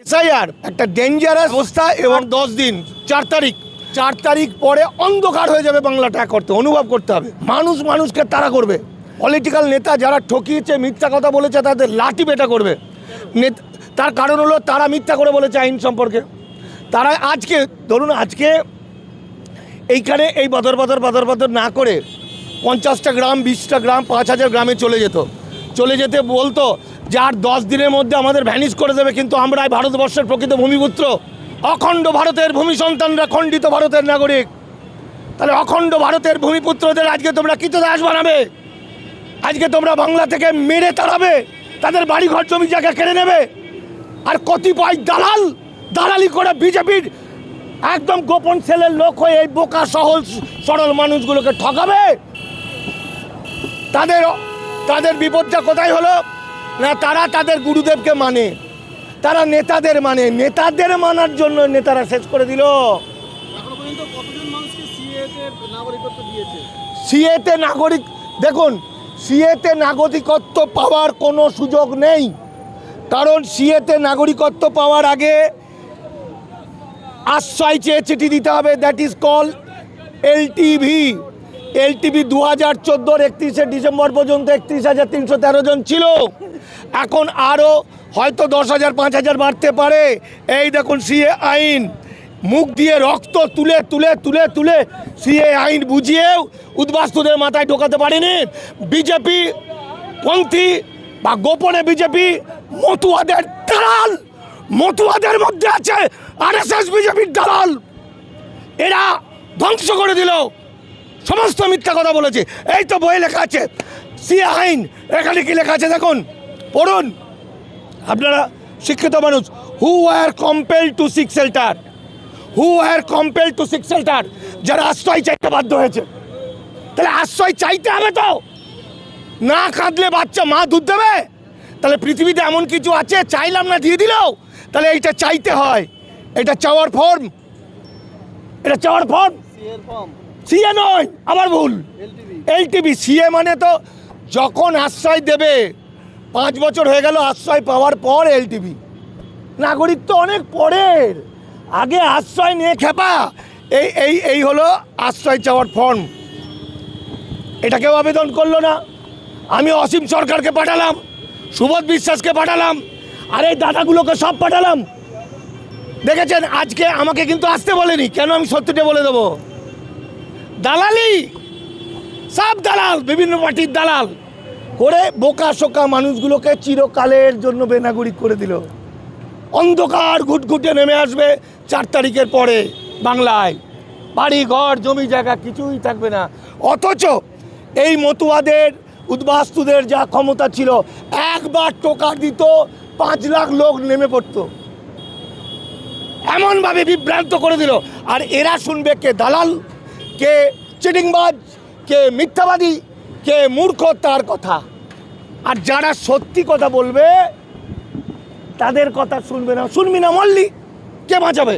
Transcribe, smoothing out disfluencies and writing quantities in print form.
SIR একটা dangerous অবস্থা এবং 10 দিন 4 তারিখ পরে অন্ধকার হয়ে যাবে বাংলাটা করতে অনুভব করতে হবে। মানুষ মানুষকে তাড়া করবে। পলিটিক্যাল নেতা যারা ঠকিয়েছে মিথ্যা কথা বলেছে তাদের লাঠি পেটা করবে। তার কারণ হলো তারা মিথ্যা করে বলেছে আইন সম্পর্কে। তারা আজকে ধরুন আজকে এইখানে এই বদর না করে 50টা গ্রাম 20টা গ্রাম 5000 গ্রামে চলে যেতে বলতো যে আর 10 দিনের মধ্যে আমাদের ভ্যানিশ করে দেবে, কিন্তু আমরা ভারতবর্ষের প্রকৃত ভূমিপুত্র, অখণ্ড ভারতের ভূমি সন্তানরা, খণ্ডিত ভারতের নাগরিক। তাহলে অখণ্ড ভারতের ভূমিপুত্রদের আজকে তোমরা কৃতদাস বানাবে, আজকে তোমরা বাংলা থেকে মেরে তাড়াবে, তাদের বাড়িঘর জমি জায়গা কেড়ে নেবে। আর কতিপয় দালালি করে বিজেপির একদম গোপন সেলের লোক হয়ে এই বোকা সরল মানুষগুলোকে ঠকাবে। তাদের বিপদটা কোথায় হলো না, তারা তাদের গুরুদেবকে মানে, তারা নেতাদের মানার জন্য নেতারা শেষ করে দিল। সিএতে নাগরিক দেখুন, সিএতে নাগরিকত্ব পাওয়ার কোনো সুযোগ নেই, কারণ সিএতে নাগরিকত্ব পাওয়ার আগে আশ্রয় চেয়ে চিঠি দিতে হবে, দ্যাট ইজ কল এলটিভি। 2014 31শে ডিসেম্বর পর্যন্ত 31,313 জন ছিল, এখন আরও হয়তো 10,000 5,000 বাড়তে পারে। এই দেখুন সিএ আইন মুখ দিয়ে রক্ত তুলে সিএ আইন বুঝিয়েও উদ্বাস্তুদের মাথায় ঢোকাতে পারেনি বিজেপি পন্থী বা গোপনে বিজেপি মতুয়াদের দালাল। মতুয়াদের মধ্যে আছে আরএসএস বিজেপির দালাল, এরা ধ্বংস করে দিল, সমস্ত মিথ্যা কথা বলেছে। এই তো বইয়ে লেখা আছে সিএ আইন, এখানে কি লেখা আছে দেখুন, পড়ুন আপনারা শিক্ষিত মানুষ। হু আর কম্পেলড টু সিক শেল্টার, যারা আশ্রয় চাইতে বাধ্য হয়েছে। তাহলে আশ্রয় চাইতে হবে তো, না কাঁদলে বাচ্চা মা দুধ দেবে? তাহলে পৃথিবীতে এমন কিছু আছে চাইলাম না দিয়ে দিল? তাহলে এইটা চাইতে হয়, এটা চাওয়ার ফর্ম, সিএ নয়, আবার ভুল, এলটিভি। সিএ মানে তো যখন আশ্রয় দেবে, 5 বছর হয়ে গেল আশ্রয় পাওয়ার পর এলটিভি। নাগরিক তো অনেক পরের, আগে আশ্রয় নিয়ে খেপা। এই হলো আশ্রয় চাওয়ার ফর্ম। এটা কেউ আবেদন করলো না। আমি অসীম সরকারকে পাঠালাম, সুবোধ বিশ্বাসকে পাঠালাম, আর এই দাদাগুলোকে সব পাঠালাম। দেখেছেন আজকে আমাকে কিন্তু আসতে বলেনি, কেন? আমি সত্যিটা বলে দেবো। দালালি, সব দালাল, বিভিন্ন পার্টির দালাল করে বোকা শোকা মানুষগুলোকে চিরকালের জন্য বেনাগরিক করে দিল। অন্ধকার ঘুটঘুটে নেমে আসবে 4 তারিখের পরে বাংলায়, বাড়ি ঘর জমি জায়গা কিছুই থাকবে না। অথচ এই মতুয়াদের উদ্বাস্তুদের যা ক্ষমতা ছিল, একবার টোকা দিত 5 লাখ লোক নেমে পড়তো, এমনভাবে বিভ্রান্ত করে দিল। আর এরা শুনবে কে দালাল, কে চিটিংবাজ, কে মিথ্যাবাদী, কে মূর্খ, তার কথা। আর যারা সত্যি কথা বলবে তাদের কথা শুনবে না, শুনবি না মল্লি, কে বাঁচাবে?